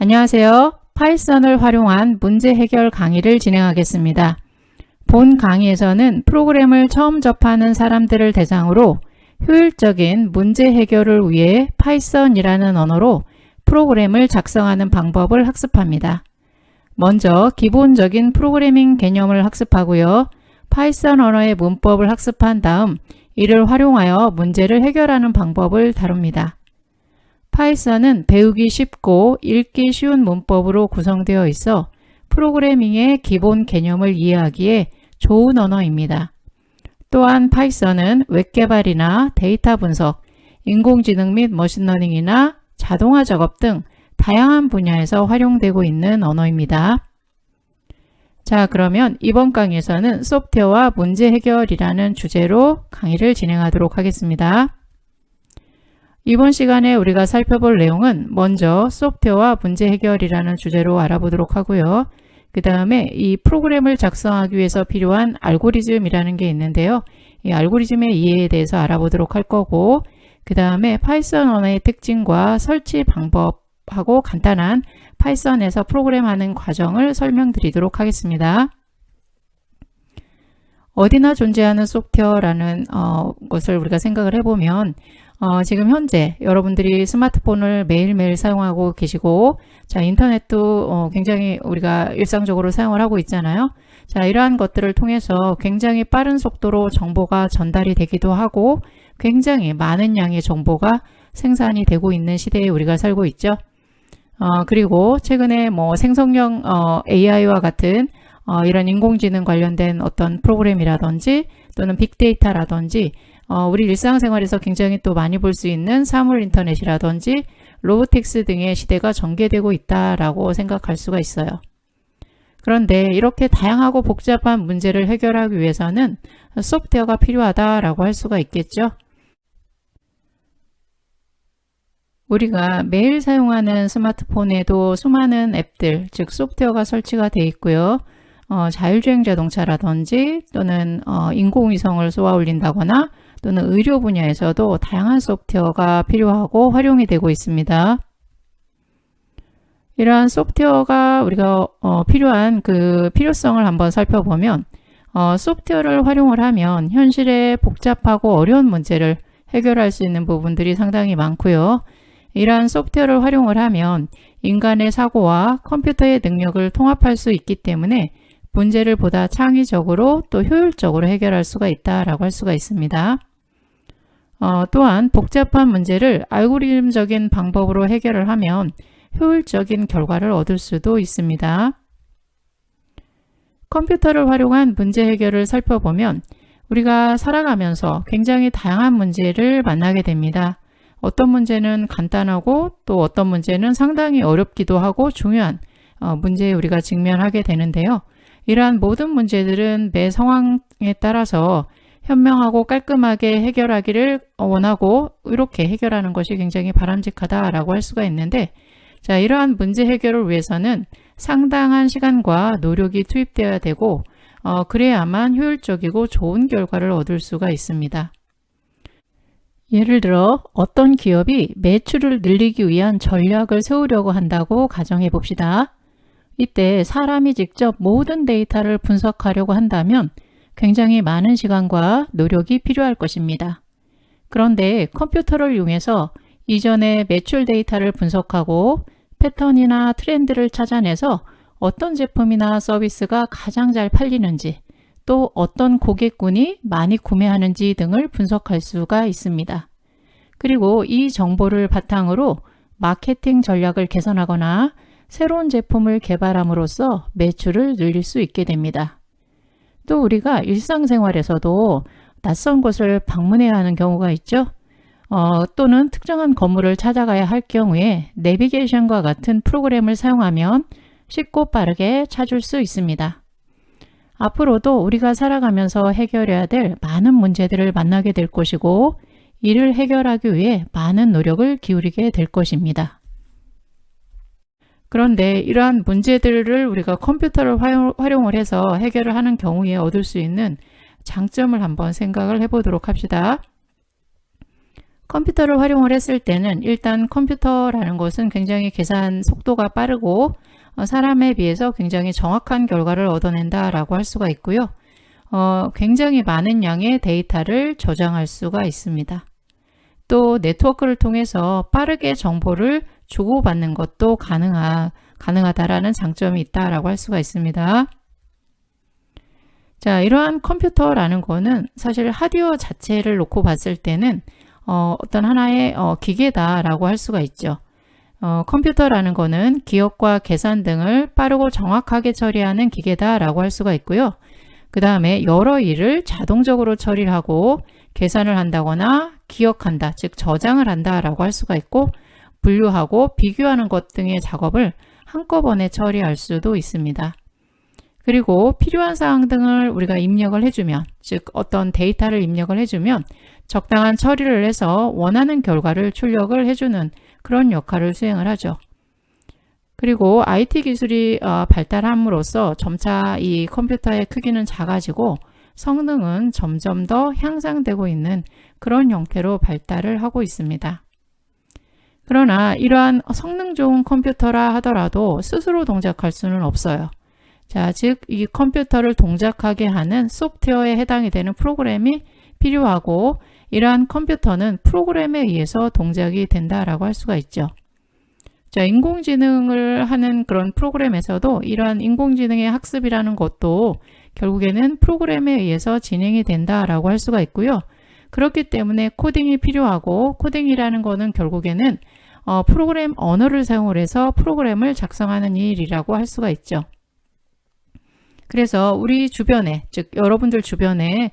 안녕하세요. 파이썬을 활용한 문제 해결 강의를 진행하겠습니다. 본 강의에서는 프로그램을 처음 접하는 사람들을 대상으로 효율적인 문제 해결을 위해 파이썬이라는 언어로 프로그램을 작성하는 방법을 학습합니다. 먼저 기본적인 프로그래밍 개념을 학습하고요. 파이썬 언어의 문법을 학습한 다음 이를 활용하여 문제를 해결하는 방법을 다룹니다. 파이썬은 배우기 쉽고 읽기 쉬운 문법으로 구성되어 있어 프로그래밍의 기본 개념을 이해하기에 좋은 언어입니다. 또한 파이썬은 웹 개발이나 데이터 분석, 인공지능 및 머신러닝이나 자동화 작업 등 다양한 분야에서 활용되고 있는 언어입니다. 자, 그러면 이번 강의에서는 소프트웨어와 문제 해결이라는 주제로 강의를 진행하도록 하겠습니다. 이번 시간에 우리가 살펴볼 내용은 먼저 소프트웨어와 문제 해결이라는 주제로 알아보도록 하고요. 그 다음에 이 프로그램을 작성하기 위해서 필요한 알고리즘이라는 게 있는데요. 이 알고리즘의 이해에 대해서 알아보도록 할 거고, 그 다음에 파이썬 언어의 특징과 설치 방법하고 간단한 파이썬에서 프로그램하는 과정을 설명드리도록 하겠습니다. 어디나 존재하는 소프트웨어라는 것을 우리가 생각을 해보면 지금 현재 여러분들이 스마트폰을 매일매일 사용하고 계시고, 자, 인터넷도 굉장히 우리가 일상적으로 사용을 하고 있잖아요. 자, 이러한 것들을 통해서 굉장히 빠른 속도로 정보가 전달이 되기도 하고 굉장히 많은 양의 정보가 생산이 되고 있는 시대에 우리가 살고 있죠. 그리고 최근에 생성형 AI와 같은 이런 인공지능 관련된 어떤 프로그램이라든지 또는 빅데이터라든지 우리 일상생활에서 굉장히 또 많이 볼 수 있는 사물 인터넷이라든지 로보틱스 등의 시대가 전개되고 있다라고 생각할 수가 있어요. 그런데 이렇게 다양하고 복잡한 문제를 해결하기 위해서는 소프트웨어가 필요하다라고 할 수가 있겠죠. 우리가 매일 사용하는 스마트폰에도 수많은 앱들, 즉 소프트웨어가 설치가 되어 있고요. 자율주행 자동차라든지 또는 인공위성을 쏘아 올린다거나 또는 의료 분야에서도 다양한 소프트웨어가 필요하고 활용이 되고 있습니다. 이러한 소프트웨어가 우리가 필요한 그 필요성을 한번 살펴보면 소프트웨어를 활용을 하면 현실의 복잡하고 어려운 문제를 해결할 수 있는 부분들이 상당히 많고요. 이러한 소프트웨어를 활용을 하면 인간의 사고와 컴퓨터의 능력을 통합할 수 있기 때문에 문제를 보다 창의적으로 또 효율적으로 해결할 수가 있다라고 할 수가 있습니다. 또한 복잡한 문제를 알고리즘적인 방법으로 해결을 하면 효율적인 결과를 얻을 수도 있습니다. 컴퓨터를 활용한 문제 해결을 살펴보면 우리가 살아가면서 굉장히 다양한 문제를 만나게 됩니다. 어떤 문제는 간단하고 또 어떤 문제는 상당히 어렵기도 하고 중요한 문제에 우리가 직면하게 되는데요. 이러한 모든 문제들은 매 상황에 따라서 현명하고 깔끔하게 해결하기를 원하고 이렇게 해결하는 것이 굉장히 바람직하다라고 할 수가 있는데, 자, 이러한 문제 해결을 위해서는 상당한 시간과 노력이 투입되어야 되고 그래야만 효율적이고 좋은 결과를 얻을 수가 있습니다. 예를 들어 어떤 기업이 매출을 늘리기 위한 전략을 세우려고 한다고 가정해 봅시다. 이때 사람이 직접 모든 데이터를 분석하려고 한다면 굉장히 많은 시간과 노력이 필요할 것입니다. 그런데 컴퓨터를 이용해서 이전의 매출 데이터를 분석하고 패턴이나 트렌드를 찾아내서 어떤 제품이나 서비스가 가장 잘 팔리는지 또 어떤 고객군이 많이 구매하는지 등을 분석할 수가 있습니다. 그리고 이 정보를 바탕으로 마케팅 전략을 개선하거나 새로운 제품을 개발함으로써 매출을 늘릴 수 있게 됩니다. 또 우리가 일상생활에서도 낯선 곳을 방문해야 하는 경우가 있죠. 또는 특정한 건물을 찾아가야 할 경우에 내비게이션과 같은 프로그램을 사용하면 쉽고 빠르게 찾을 수 있습니다. 앞으로도 우리가 살아가면서 해결해야 될 많은 문제들을 만나게 될 것이고 이를 해결하기 위해 많은 노력을 기울이게 될 것입니다. 그런데 이러한 문제들을 우리가 컴퓨터를 활용을 해서 해결을 하는 경우에 얻을 수 있는 장점을 한번 생각을 해보도록 합시다. 컴퓨터를 활용을 했을 때는 일단 컴퓨터라는 것은 굉장히 계산 속도가 빠르고 사람에 비해서 굉장히 정확한 결과를 얻어낸다라고 할 수가 있고요. 굉장히 많은 양의 데이터를 저장할 수가 있습니다. 또 네트워크를 통해서 빠르게 정보를 주고받는 것도 가능하다라는 장점이 있다라고 할 수가 있습니다. 자, 이러한 컴퓨터라는 거는 사실 하드웨어 자체를 놓고 봤을 때는 어떤 하나의 기계다라고 할 수가 있죠. 컴퓨터라는 거는 기억과 계산 등을 빠르고 정확하게 처리하는 기계다라고 할 수가 있고요. 그 다음에 여러 일을 자동적으로 처리를 하고 계산을 한다거나 기억한다, 즉 저장을 한다라고 할 수가 있고, 분류하고 비교하는 것 등의 작업을 한꺼번에 처리할 수도 있습니다. 그리고 필요한 사항 등을 우리가 입력을 해주면, 즉 어떤 데이터를 입력을 해주면 적당한 처리를 해서 원하는 결과를 출력을 해주는 그런 역할을 수행을 하죠. 그리고 IT 기술이 발달함으로써 점차 이 컴퓨터의 크기는 작아지고 성능은 점점 더 향상되고 있는 그런 형태로 발달을 하고 있습니다. 그러나 이러한 성능 좋은 컴퓨터라 하더라도 스스로 동작할 수는 없어요. 자, 즉 이 컴퓨터를 동작하게 하는 소프트웨어에 해당이 되는 프로그램이 필요하고, 이러한 컴퓨터는 프로그램에 의해서 동작이 된다라고 할 수가 있죠. 자, 인공지능을 하는 그런 프로그램에서도 이러한 인공지능의 학습이라는 것도 결국에는 프로그램에 의해서 진행이 된다라고 할 수가 있고요. 그렇기 때문에 코딩이 필요하고, 코딩이라는 거는 결국에는 프로그램 언어를 사용을 해서 프로그램을 작성하는 일이라고 할 수가 있죠. 그래서 우리 주변에, 즉 여러분들 주변에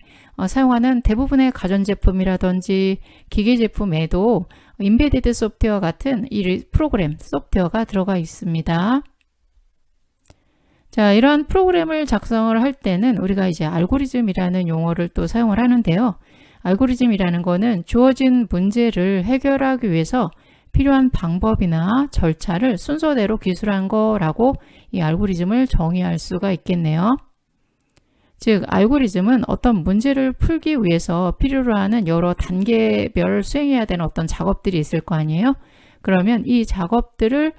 사용하는 대부분의 가전제품이라든지 기계제품에도 인베디드 소프트웨어 같은 이 프로그램 소프트웨어가 들어가 있습니다. 자, 이러한 프로그램을 작성을 할 때는 우리가 이제 알고리즘이라는 용어를 또 사용을 하는데요. 알고리즘이라는 거는 주어진 문제를 해결하기 위해서 필요한 방법이나 절차를 순서대로 기술한 거라고 이 알고리즘을 정의할 수가 있겠네요. 즉, 알고리즘은 어떤 문제를 풀기 위해서 필요로 하는 여러 단계별 수행해야 되는 어떤 작업들이 있을 거 아니에요? 그러면 이 작업들을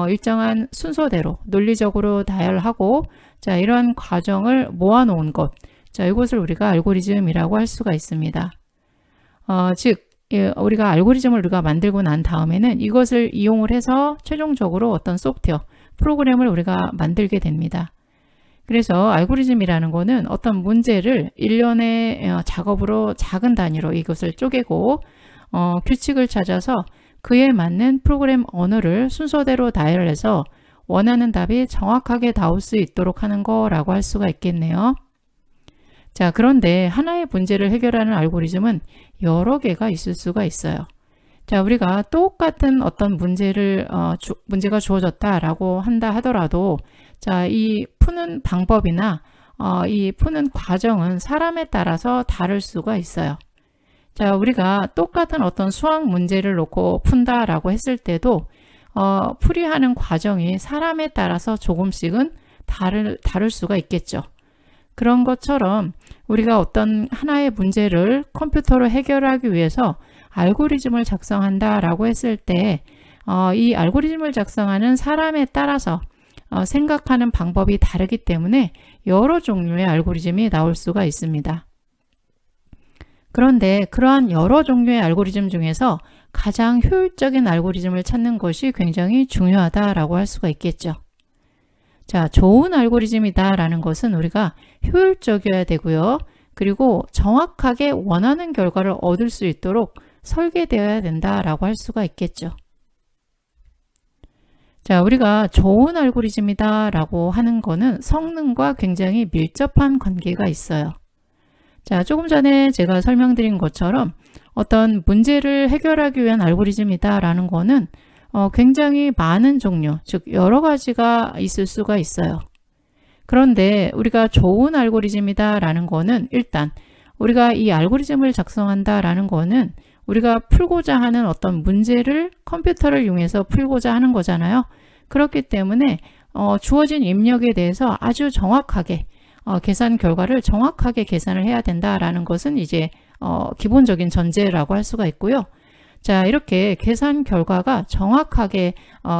일정한 순서대로 논리적으로 나열하고, 자, 이러한 과정을 모아놓은 것, 자, 이것을 우리가 알고리즘이라고 할 수가 있습니다. 즉, 우리가 알고리즘을 우리가 만들고 난 다음에는 이것을 이용을 해서 최종적으로 어떤 소프트웨어, 프로그램을 우리가 만들게 됩니다. 그래서 알고리즘이라는 거는 어떤 문제를 일련의 작업으로 작은 단위로 이것을 쪼개고 규칙을 찾아서 그에 맞는 프로그램 언어를 순서대로 나열해서 원하는 답이 정확하게 나올 수 있도록 하는 거라고 할 수가 있겠네요. 자, 그런데 하나의 문제를 해결하는 알고리즘은 여러 개가 있을 수가 있어요. 자, 우리가 똑같은 어떤 문제가 주어졌다라고 한다 하더라도, 자, 이 푸는 방법이나 이 푸는 과정은 사람에 따라서 다를 수가 있어요. 자, 우리가 똑같은 어떤 수학 문제를 놓고 푼다라고 했을 때도 풀이하는 과정이 사람에 따라서 조금씩은 다를 수가 있겠죠. 그런 것처럼 우리가 어떤 하나의 문제를 컴퓨터로 해결하기 위해서 알고리즘을 작성한다라고 했을 때 이 알고리즘을 작성하는 사람에 따라서 생각하는 방법이 다르기 때문에 여러 종류의 알고리즘이 나올 수가 있습니다. 그런데 그러한 여러 종류의 알고리즘 중에서 가장 효율적인 알고리즘을 찾는 것이 굉장히 중요하다라고 할 수가 있겠죠. 자, 좋은 알고리즘이다라는 것은 우리가 효율적이어야 되고요. 그리고 정확하게 원하는 결과를 얻을 수 있도록 설계되어야 된다라고 할 수가 있겠죠. 자, 우리가 좋은 알고리즘이다라고 하는 거는 성능과 굉장히 밀접한 관계가 있어요. 자, 조금 전에 제가 설명드린 것처럼 어떤 문제를 해결하기 위한 알고리즘이다라는 거는 굉장히 많은 종류, 즉 여러 가지가 있을 수가 있어요. 그런데 우리가 좋은 알고리즘이다라는 거는 일단 우리가 이 알고리즘을 작성한다라는 거는 우리가 풀고자 하는 어떤 문제를 컴퓨터를 이용해서 풀고자 하는 거잖아요. 그렇기 때문에 주어진 입력에 대해서 아주 정확하게 계산 결과를 정확하게 계산을 해야 된다라는 것은 이제 기본적인 전제라고 할 수가 있고요. 자, 이렇게 계산 결과가 정확하게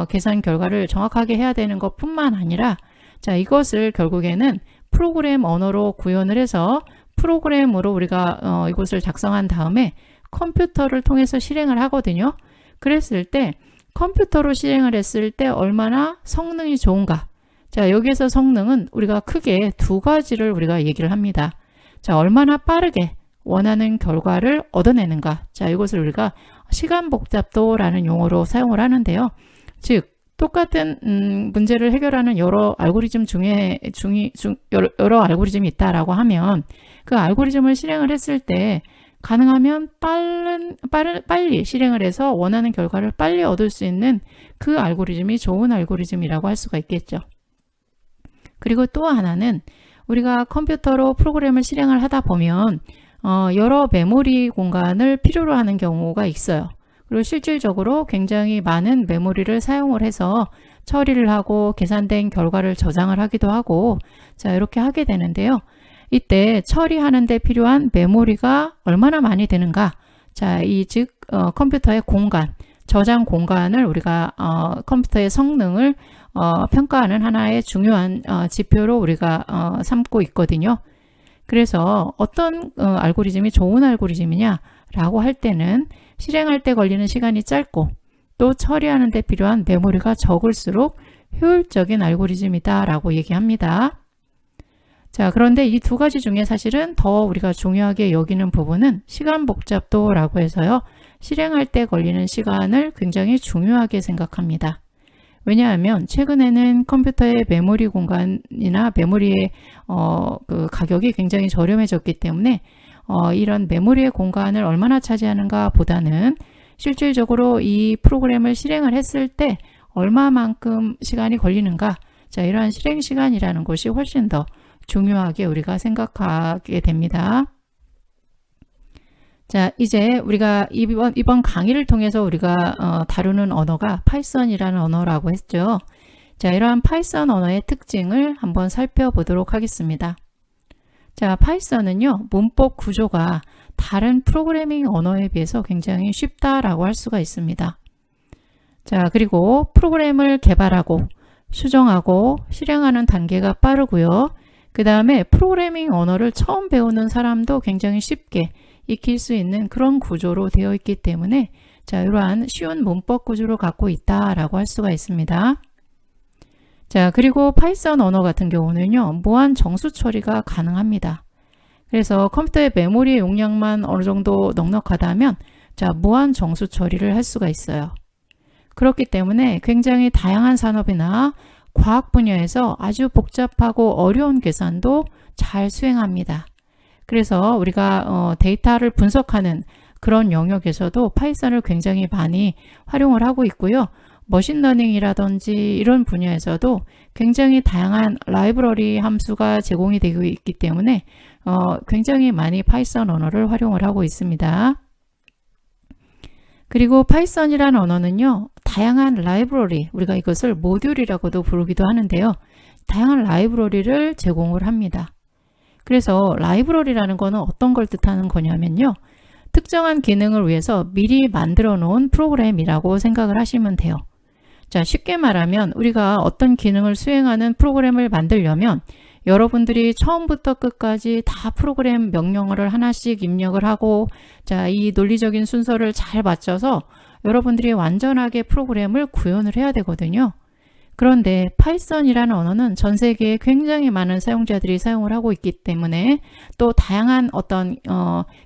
계산 결과를 정확하게 해야 되는 것뿐만 아니라 자, 이것을 결국에는 프로그램 언어로 구현을 해서 프로그램으로 우리가 이것을 작성한 다음에 컴퓨터를 통해서 실행을 하거든요. 그랬을 때 컴퓨터로 실행을 했을 때 얼마나 성능이 좋은가. 자, 여기에서 성능은 우리가 크게 두 가지를 우리가 얘기를 합니다. 자, 얼마나 빠르게 원하는 결과를 얻어내는가. 자, 이것을 우리가 시간 복잡도라는 용어로 사용을 하는데요. 즉, 똑같은 문제를 해결하는 여러 알고리즘 중에 여러 알고리즘이 있다라고 하면 그 알고리즘을 실행을 했을 때 가능하면 빨리 실행을 해서 원하는 결과를 빨리 얻을 수 있는 그 알고리즘이 좋은 알고리즘이라고 할 수가 있겠죠. 그리고 또 하나는 우리가 컴퓨터로 프로그램을 실행을 하다 보면 여러 메모리 공간을 필요로 하는 경우가 있어요. 그리고 실질적으로 굉장히 많은 메모리를 사용을 해서 처리를 하고 계산된 결과를 저장을 하기도 하고 자, 이렇게 하게 되는데요. 이때 처리하는 데 필요한 메모리가 얼마나 많이 되는가. 자, 즉 컴퓨터의 공간, 저장 공간을 우리가 컴퓨터의 성능을 평가하는 하나의 중요한 지표로 우리가 삼고 있거든요. 그래서 어떤 알고리즘이 좋은 알고리즘이냐 라고 할 때는 실행할 때 걸리는 시간이 짧고 또 처리하는 데 필요한 메모리가 적을수록 효율적인 알고리즘이다 라고 얘기합니다. 자, 그런데 이 두 가지 중에 사실은 더 우리가 중요하게 여기는 부분은 시간 복잡도라고 해서요. 실행할 때 걸리는 시간을 굉장히 중요하게 생각합니다. 왜냐하면 최근에는 컴퓨터의 메모리 공간이나 메모리의 그 가격이 굉장히 저렴해졌기 때문에 이런 메모리의 공간을 얼마나 차지하는가 보다는 실질적으로 이 프로그램을 실행을 했을 때 얼마만큼 시간이 걸리는가. 자, 이러한 실행 시간이라는 것이 훨씬 더 중요하게 우리가 생각하게 됩니다. 자, 이제 우리가 이번 강의를 통해서 우리가 다루는 언어가 파이썬이라는 언어라고 했죠. 자, 이러한 파이썬 언어의 특징을 한번 살펴보도록 하겠습니다. 자, 파이썬은요, 문법 구조가 다른 프로그래밍 언어에 비해서 굉장히 쉽다라고 할 수가 있습니다. 자, 그리고 프로그램을 개발하고 수정하고 실행하는 단계가 빠르고요. 그 다음에 프로그래밍 언어를 처음 배우는 사람도 굉장히 쉽게 익힐 수 있는 그런 구조로 되어 있기 때문에 자, 이러한 쉬운 문법 구조를 갖고 있다라고 할 수가 있습니다. 자, 그리고 파이썬 언어 같은 경우는요, 무한 정수 처리가 가능합니다. 그래서 컴퓨터의 메모리의 용량만 어느 정도 넉넉하다면 자, 무한 정수 처리를 할 수가 있어요. 그렇기 때문에 굉장히 다양한 산업이나 과학 분야에서 아주 복잡하고 어려운 계산도 잘 수행합니다. 그래서 우리가 데이터를 분석하는 그런 영역에서도 파이썬을 굉장히 많이 활용을 하고 있고요. 머신러닝이라든지 이런 분야에서도 굉장히 다양한 라이브러리 함수가 제공이 되고 있기 때문에 굉장히 많이 파이썬 언어를 활용을 하고 있습니다. 그리고 파이썬이라는 언어는요, 다양한 라이브러리, 우리가 이것을 모듈이라고도 부르기도 하는데요. 다양한 라이브러리를 제공을 합니다. 그래서 라이브러리라는 거는 어떤 걸 뜻하는 거냐면요. 특정한 기능을 위해서 미리 만들어 놓은 프로그램이라고 생각을 하시면 돼요. 자, 쉽게 말하면 우리가 어떤 기능을 수행하는 프로그램을 만들려면 여러분들이 처음부터 끝까지 다 프로그램 명령어를 하나씩 입력을 하고 자, 이 논리적인 순서를 잘 맞춰서 여러분들이 완전하게 프로그램을 구현을 해야 되거든요. 그런데 파이썬이라는 언어는 전 세계에 굉장히 많은 사용자들이 사용을 하고 있기 때문에 또 다양한 어떤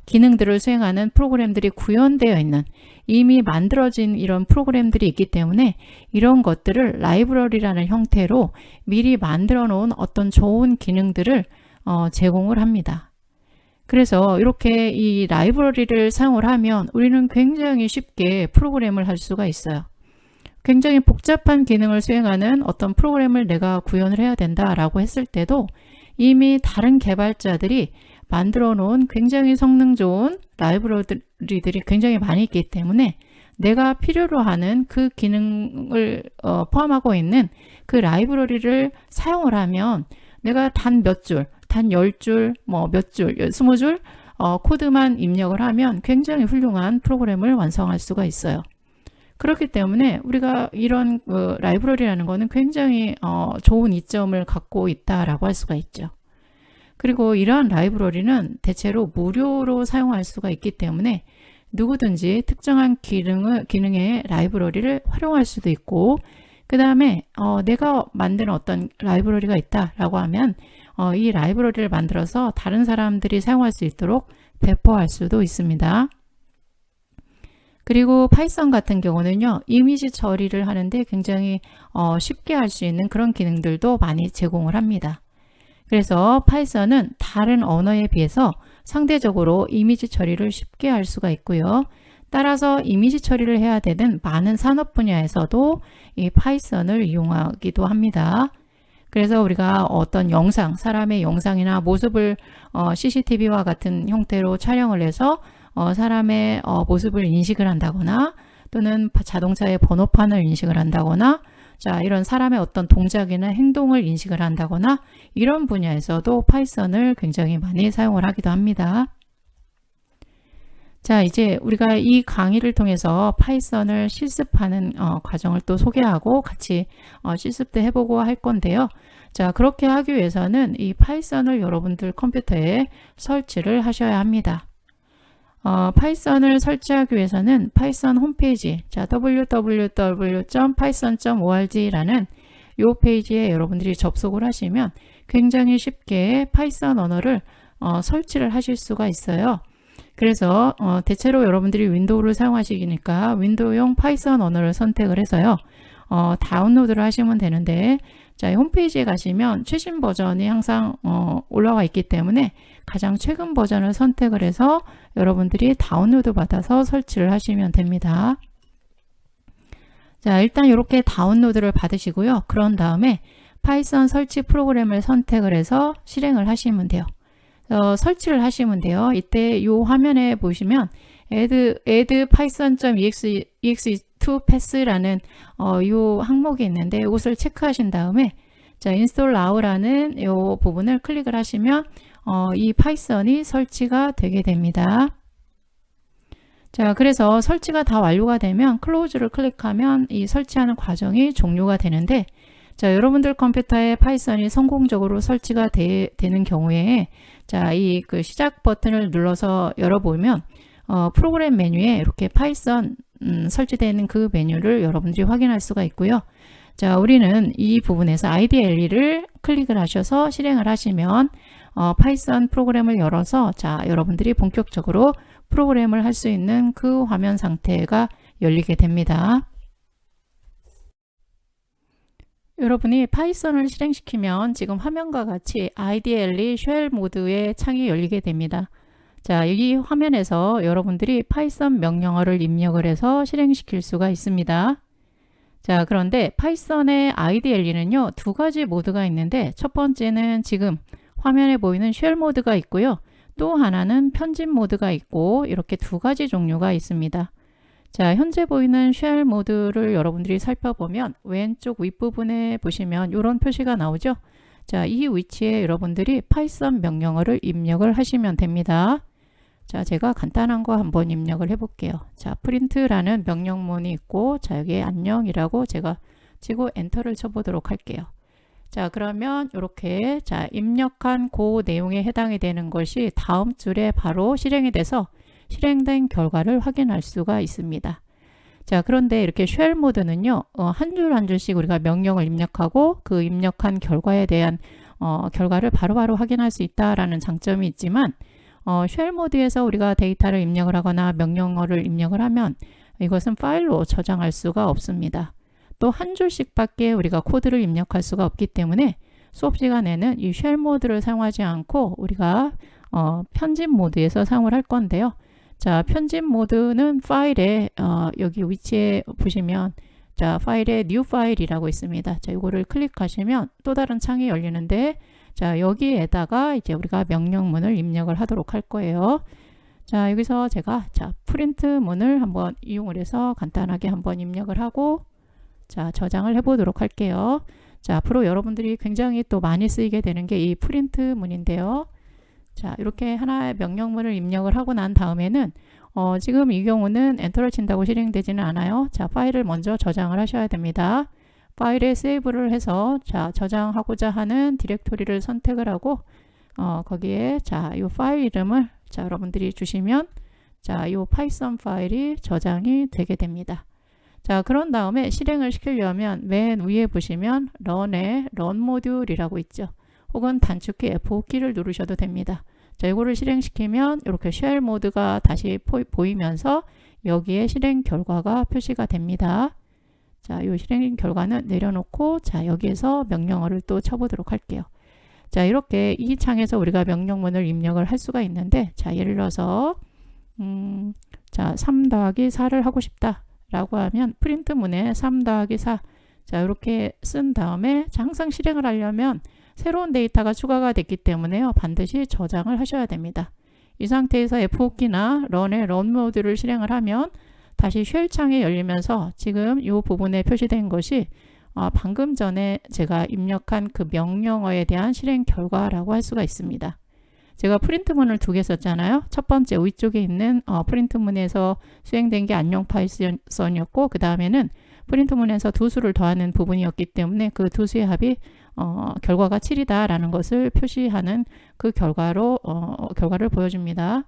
기능들을 수행하는 프로그램들이 구현되어 있는 이미 만들어진 이런 프로그램들이 있기 때문에 이런 것들을 라이브러리라는 형태로 미리 만들어 놓은 어떤 좋은 기능들을 제공을 합니다. 그래서 이렇게 이 라이브러리를 사용을 하면 우리는 굉장히 쉽게 프로그램을 할 수가 있어요. 굉장히 복잡한 기능을 수행하는 어떤 프로그램을 내가 구현을 해야 된다라고 했을 때도 이미 다른 개발자들이 만들어 놓은 굉장히 성능 좋은 라이브러리들이 굉장히 많이 있기 때문에 내가 필요로 하는 그 기능을 포함하고 있는 그 라이브러리를 사용을 하면 내가 단 몇 줄, 단 10줄, 뭐 몇 줄, 20줄 코드만 입력을 하면 굉장히 훌륭한 프로그램을 완성할 수가 있어요. 그렇기 때문에 우리가 이런 라이브러리라는 거는 굉장히 좋은 이점을 갖고 있다라고 할 수가 있죠. 그리고 이러한 라이브러리는 대체로 무료로 사용할 수가 있기 때문에 누구든지 특정한 기능의 라이브러리를 활용할 수도 있고, 그 다음에 내가 만든 어떤 라이브러리가 있다라고 하면 이 라이브러리를 만들어서 다른 사람들이 사용할 수 있도록 배포할 수도 있습니다. 그리고 파이썬 같은 경우는요, 이미지 처리를 하는데 굉장히 쉽게 할 수 있는 그런 기능들도 많이 제공을 합니다. 그래서 파이썬은 다른 언어에 비해서 상대적으로 이미지 처리를 쉽게 할 수가 있고요. 따라서 이미지 처리를 해야 되는 많은 산업 분야에서도 이 파이썬을 이용하기도 합니다. 그래서 우리가 어떤 영상, 사람의 영상이나 모습을 CCTV와 같은 형태로 촬영을 해서 사람의 모습을 인식을 한다거나, 또는 자동차의 번호판을 인식을 한다거나, 자, 이런 사람의 어떤 동작이나 행동을 인식을 한다거나, 이런 분야에서도 파이썬을 굉장히 많이 사용을 하기도 합니다. 자, 이제 우리가 이 강의를 통해서 파이썬을 실습하는 과정을 또 소개하고 같이 실습도 해보고 할 건데요. 자, 그렇게 하기 위해서는 이 파이썬을 여러분들 컴퓨터에 설치를 하셔야 합니다. 파이썬을 설치하기 위해서는 파이썬 홈페이지, 자, www.python.org라는 이 페이지에 여러분들이 접속을 하시면 굉장히 쉽게 파이썬 언어를 설치를 하실 수가 있어요. 그래서 대체로 여러분들이 윈도우를 사용하시니까 윈도우용 파이썬 언어를 선택을 해서요, 다운로드를 하시면 되는데, 자, 홈페이지에 가시면 최신 버전이 항상 올라와 있기 때문에 가장 최근 버전을 선택을 해서 여러분들이 다운로드 받아서 설치를 하시면 됩니다. 자, 일단 이렇게 다운로드를 받으시고요. 그런 다음에 파이썬 설치 프로그램을 선택을 해서 실행을 하시면 돼요. 설치를 하시면 돼요. 이때 이 화면에 보시면 add python.exe2 pass라는 이 항목이 있는데, 이것을 체크하신 다음에 자, install now라는 이 부분을 클릭을 하시면 이 파이썬이 설치가 되게 됩니다. 자, 그래서 설치가 다 완료가 되면 클로즈를 클릭하면 이 설치하는 과정이 종료가 되는데, 자, 여러분들 컴퓨터에 파이썬이 성공적으로 설치가 되는 경우에, 자, 이 시작 버튼을 눌러서 열어보면 프로그램 메뉴에 이렇게 파이썬 설치되어 있는 그 메뉴를 여러분들이 확인할 수가 있고요. 자, 우리는 이 부분에서 IDLE를 클릭을 하셔서 실행을 하시면 파이썬 프로그램을 열어서, 자, 여러분들이 본격적으로 프로그램을 할 수 있는 그 화면 상태가 열리게 됩니다. 여러분이 파이썬을 실행시키면 지금 화면과 같이 IDLE 쉘 모드의 창이 열리게 됩니다. 자, 이 화면에서 여러분들이 파이썬 명령어를 입력을 해서 실행시킬 수가 있습니다. 자, 그런데 파이썬의 IDLE는요, 두 가지 모드가 있는데, 첫 번째는 지금 화면에 보이는 쉘 모드가 있고요. 또 하나는 편집 모드가 있고, 이렇게 두 가지 종류가 있습니다. 자, 현재 보이는 쉘 모드를 여러분들이 살펴보면 왼쪽 윗부분에 보시면 이런 표시가 나오죠. 자, 이 위치에 여러분들이 파이썬 명령어를 입력을 하시면 됩니다. 자, 제가 간단한 거 한번 입력을 해볼게요. 자, 프린트라는 명령문이 있고, 자, 여기에 안녕이라고 제가 치고 엔터를 쳐보도록 할게요. 자, 그러면 이렇게 자, 입력한 그 내용에 해당이 되는 것이 다음 줄에 바로 실행이 돼서 실행된 결과를 확인할 수가 있습니다. 자, 그런데 이렇게 쉘 모드는요, 한 줄 한 줄씩 우리가 명령을 입력하고 그 입력한 결과에 대한 결과를 바로바로 확인할 수 있다라는 장점이 있지만, 쉘 모드에서 우리가 데이터를 입력을 하거나 명령어를 입력을 하면 이것은 파일로 저장할 수가 없습니다. 또 한 줄씩밖에 우리가 코드를 입력할 수가 없기 때문에 수업 시간에는 이 쉘 모드를 사용하지 않고 우리가 편집 모드에서 사용을 할 건데요. 자, 편집 모드는 파일에 여기 위치에 보시면 자, 파일에 new 파일이라고 있습니다. 자, 이거를 클릭하시면 또 다른 창이 열리는데, 자, 여기에다가 이제 우리가 명령문을 입력을 하도록 할 거예요. 자, 여기서 제가 자, 프린트 문을 한번 이용을 해서 간단하게 한번 입력을 하고, 자, 저장을 해 보도록 할게요. 자, 앞으로 여러분들이 굉장히 또 많이 쓰이게 되는 게 이 프린트 문인데요. 자, 이렇게 하나의 명령문을 입력을 하고 난 다음에는 지금 이 경우는 엔터를 친다고 실행되지는 않아요. 자, 파일을 먼저 저장을 하셔야 됩니다. 파일에 세이브를 해서 자, 저장하고자 하는 디렉토리를 선택을 하고 거기에 자, 이 파일 이름을 자, 여러분들이 주시면 자, 이 파이썬 파일이 저장이 되게 됩니다. 자, 그런 다음에 실행을 시키려면 맨 위에 보시면 런의 런 모듈이라고 있죠. 혹은 단축키 F5키를 누르셔도 됩니다. 자, 이거를 실행시키면 이렇게 쉘 모드가 다시 보이면서 여기에 실행 결과가 표시가 됩니다. 자, 이 실행 결과는 내려놓고 자, 여기에서 명령어를 또 쳐보도록 할게요. 자, 이렇게 이 창에서 우리가 명령문을 입력을 할 수가 있는데 자, 예를 들어서 자, 3 더하기 4를 하고 싶다 라고 하면 프린트 문에 3 더하기 4 자, 이렇게 쓴 다음에 자, 항상 실행을 하려면 새로운 데이터가 추가가 됐기 때문에요. 반드시 저장을 하셔야 됩니다. 이 상태에서 F5키나 런의 런 모드를 실행을 하면 다시 쉘 창이 열리면서 지금 이 부분에 표시된 것이 방금 전에 제가 입력한 그 명령어에 대한 실행 결과라고 할 수가 있습니다. 제가 프린트문을 2개 썼잖아요. 첫 번째 위쪽에 있는 프린트문에서 수행된 게 안녕 파이썬이었고 그 다음에는 프린트문에서 두 수를 더하는 부분이었기 때문에 그 두 수의 합이 결과가 7이다 라는 것을 표시하는 그 결과를 보여줍니다.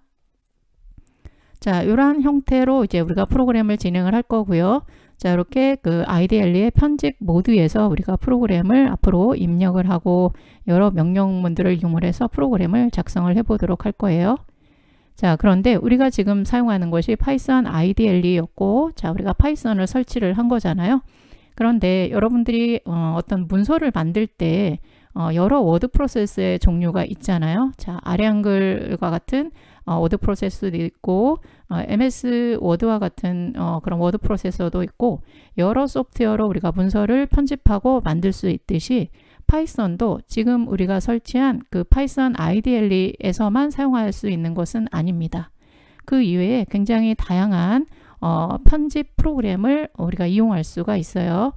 자, 이러한 형태로 이제 우리가 프로그램을 진행을 할 거고요. 자, 이렇게 그 IDLE의 편집 모드에서 우리가 프로그램을 앞으로 입력을 하고 여러 명령문들을 이용해서 프로그램을 작성을 해 보도록 할 거예요. 자, 그런데 우리가 지금 사용하는 것이 파이썬 IDLE였고, 자, 우리가 파이썬을 설치를 한 거잖아요. 그런데 여러분들이 어떤 문서를 만들 때 여러 워드 프로세스의 종류가 있잖아요. 자, 아래 한글과 같은 워드 프로세서도 있고 MS 워드와 같은 그런 워드 프로세서도 있고 여러 소프트웨어로 우리가 문서를 편집하고 만들 수 있듯이 파이썬도 지금 우리가 설치한 그 파이썬 IDLE에서만 사용할 수 있는 것은 아닙니다. 그 이외에 굉장히 다양한 편집 프로그램을 우리가 이용할 수가 있어요.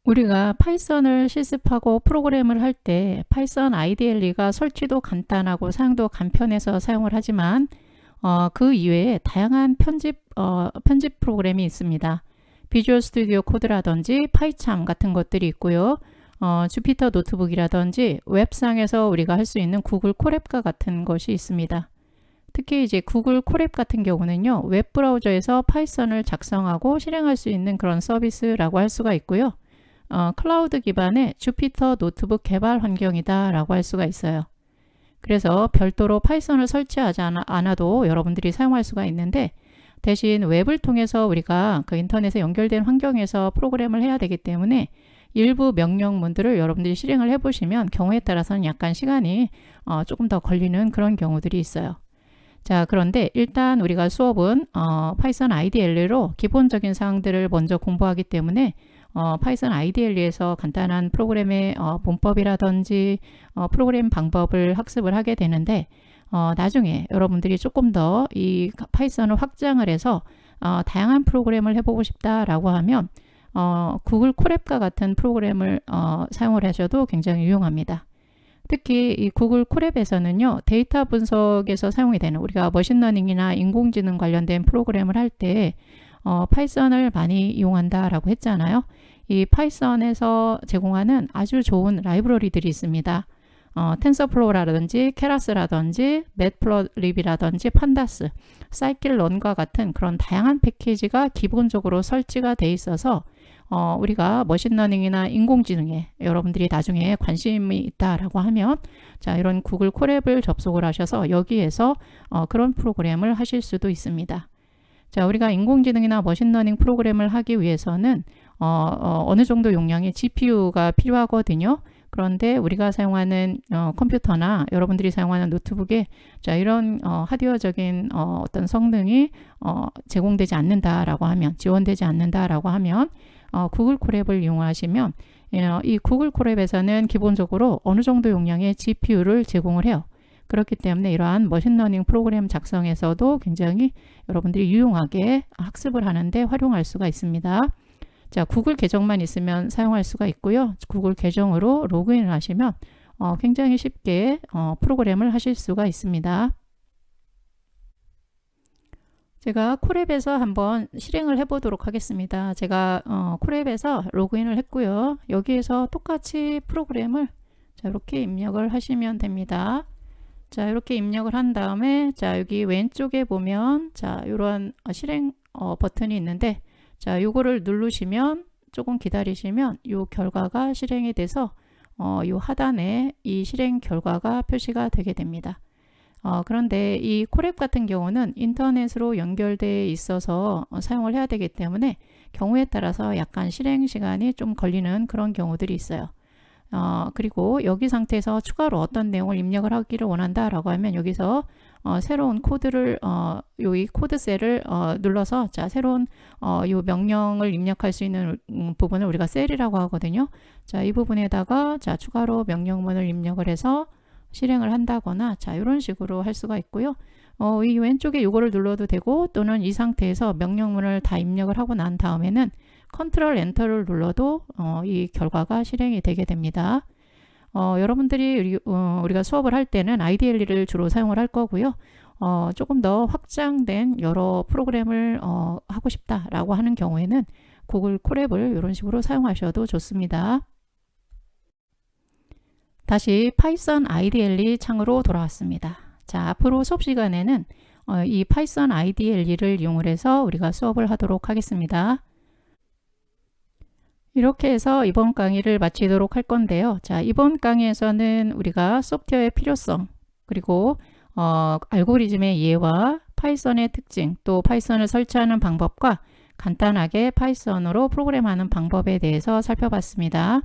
우리가 파이썬을 실습하고 프로그램을 할 때 파이썬 IDLE가 설치도 간단하고 사용도 간편해서 사용을 하지만 그 이외에 다양한 편집 프로그램이 있습니다. 비주얼 스튜디오 코드라든지 파이참 같은 것들이 있고요. 주피터 노트북이라든지 웹상에서 우리가 할 수 있는 구글 콜앱과 같은 것이 있습니다. 특히 이제 구글 콜앱 같은 경우는요. 웹 브라우저에서 파이썬을 작성하고 실행할 수 있는 그런 서비스라고 할 수가 있고요. 클라우드 기반의 주피터 노트북 개발 환경이다 라고 할 수가 있어요. 그래서 별도로 파이썬을 설치하지 않아도 여러분들이 사용할 수가 있는데 대신 웹을 통해서 우리가 그 인터넷에 연결된 환경에서 프로그램을 해야 되기 때문에 일부 명령문들을 여러분들이 실행을 해보시면 경우에 따라서는 약간 시간이 조금 더 걸리는 그런 경우들이 있어요. 자, 그런데 일단 우리가 수업은 파이썬 IDLE로 기본적인 사항들을 먼저 공부하기 때문에 파이썬 IDLE에서 간단한 프로그램의 문법이라든지 프로그램 방법을 학습을 하게 되는데 나중에 여러분들이 조금 더 이 파이썬을 확장을 해서 다양한 프로그램을 해보고 싶다라고 하면 구글 콜앱과 같은 프로그램을 사용을 하셔도 굉장히 유용합니다. 특히 이 구글 콜앱에서는요, 데이터 분석에서 사용이 되는 우리가 머신러닝이나 인공지능 관련된 프로그램을 할 때 파이썬을 많이 이용한다라고 했잖아요. 이 파이썬에서 제공하는 아주 좋은 라이브러리들이 있습니다. 텐서플로우라든지 케라스라든지 매트플립이라든지 판다스, 사이클런과 같은 그런 다양한 패키지가 기본적으로 설치가 돼 있어서 우리가 머신러닝이나 인공지능에 여러분들이 나중에 관심이 있다라고 하면 자, 이런 구글 콜앱을 접속을 하셔서 여기에서 그런 프로그램을 하실 수도 있습니다. 자, 우리가 인공지능이나 머신러닝 프로그램을 하기 위해서는 어느 정도 용량의 GPU가 필요하거든요. 그런데 우리가 사용하는 컴퓨터나 여러분들이 사용하는 노트북에 자, 이런 하드웨어적인 어떤 성능이 제공되지 않는다라고 하면, 지원되지 않는다라고 하면 구글 콜앱을 이용하시면 이 구글 콜앱에서는 기본적으로 어느 정도 용량의 GPU를 제공을 해요. 그렇기 때문에 이러한 머신러닝 프로그램 작성에서도 굉장히 여러분들이 유용하게 학습을 하는데 활용할 수가 있습니다. 자, 구글 계정만 있으면 사용할 수가 있고요. 구글 계정으로 로그인을 하시면 굉장히 쉽게 프로그램을 하실 수가 있습니다. 제가 콜앱에서 한번 실행을 해 보도록 하겠습니다. 제가 콜앱에서 로그인을 했고요. 여기에서 똑같이 프로그램을 자, 이렇게 입력을 하시면 됩니다. 자, 이렇게 입력을 한 다음에 자, 여기 왼쪽에 보면 자, 이런 실행 버튼이 있는데 자, 요거를 누르시면 조금 기다리시면 요 결과가 실행이 돼서 요 하단에 이 실행 결과가 표시가 되게 됩니다. 그런데 이 콜앱 같은 경우는 인터넷으로 연결되어 있어서 사용을 해야 되기 때문에 경우에 따라서 약간 실행 시간이 좀 걸리는 그런 경우들이 있어요. 그리고 여기 상태에서 추가로 어떤 내용을 입력을 하기를 원한다 라고 하면 여기서 새로운 코드를 이 코드 셀을 눌러서 자, 새로운 요 명령을 입력할 수 있는 부분을 우리가 셀이라고 하거든요. 자, 이 부분에다가 자, 추가로 명령문을 입력을 해서 실행을 한다거나 자, 이런 식으로 할 수가 있고요. 이 왼쪽에 이거를 눌러도 되고 또는 이 상태에서 명령문을 다 입력을 하고 난 다음에는 컨트롤 엔터를 눌러도 이 결과가 실행이 되게 됩니다. 여러분들이 우리가 수업을 할 때는 IDLE를 주로 사용을 할 거고요. 조금 더 확장된 여러 프로그램을 하고 싶다라고 하는 경우에는 구글 콜앱을 이런 식으로 사용하셔도 좋습니다. 다시 파이썬 IDLE 창으로 돌아왔습니다. 자, 앞으로 수업 시간에는 이 파이썬 IDLE를 이용해서 우리가 수업을 하도록 하겠습니다. 이렇게 해서 이번 강의를 마치도록 할 건데요. 자, 이번 강의에서는 우리가 소프트웨어의 필요성, 그리고 알고리즘의 이해와 파이썬의 특징, 또 파이썬을 설치하는 방법과 간단하게 파이썬으로 프로그램하는 방법에 대해서 살펴봤습니다.